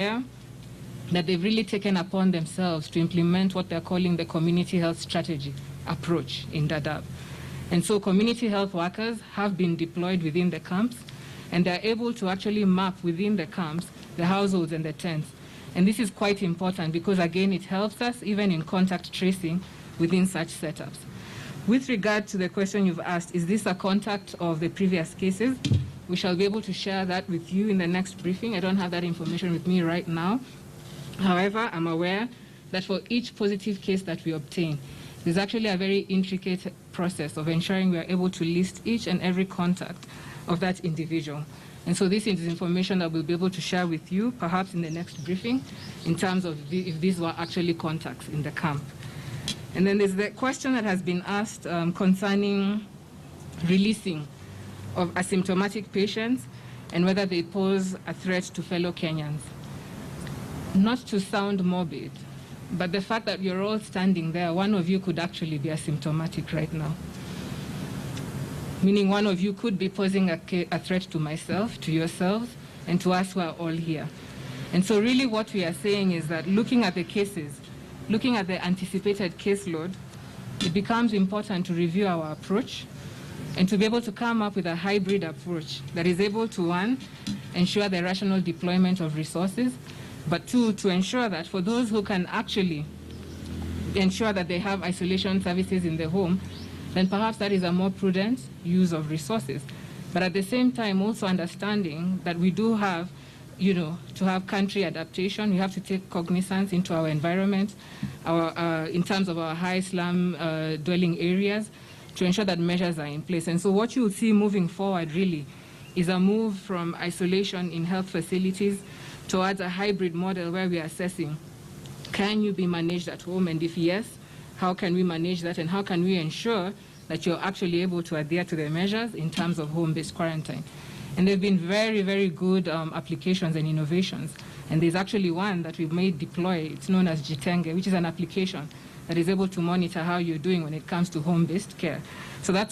that they've really taken upon themselves to implement what they're calling the community health strategy approach in Daadab. And so community health workers have been deployed within the camps, and they're able to actually map within the camps the households and the tents. And this is quite important because, again, it helps us even in contact tracing within such setups. With regard to the question you've asked, is this a contact of the previous cases? We shall be able to share that with you in the next briefing. I don't have that information with me right now. However, I'm aware that for each positive case that we obtain, there's actually a very intricate process of ensuring we are able to list each and every contact of that individual. And so this is information that we'll be able to share with you, perhaps in the next briefing, in terms of if these were actually contacts in the camp. And then there's the question that has been asked concerning releasing of asymptomatic patients and whether they pose a threat to fellow Kenyans. Not to sound morbid, but the fact that you're all standing there, one of you could actually be asymptomatic right now. Meaning one of you could be posing a threat to myself, to yourselves, and to us who are all here. And so really what we are saying is that looking at the cases, looking at the anticipated caseload, it becomes important to review our approach and to be able to come up with a hybrid approach that is able to, one, ensure the rational deployment of resources, but two, to ensure that for those who can actually ensure that they have isolation services in the home, then perhaps that is a more prudent use of resources. But at the same time, also understanding that we do have, to have country adaptation, we have to take cognizance into our environment, in terms of our high slum dwelling areas, to ensure that measures are in place. And so what you will see moving forward really is a move from isolation in health facilities towards a hybrid model where we are assessing, can you be managed at home? And if yes, how can we manage that? And how can we ensure that you're actually able to adhere to the measures in terms of home-based quarantine? And there have been very, very good applications and innovations. And there's actually one that we've made deploy. It's known as Jitenge, which is an application that is able to monitor how you're doing when it comes to home-based care. So that's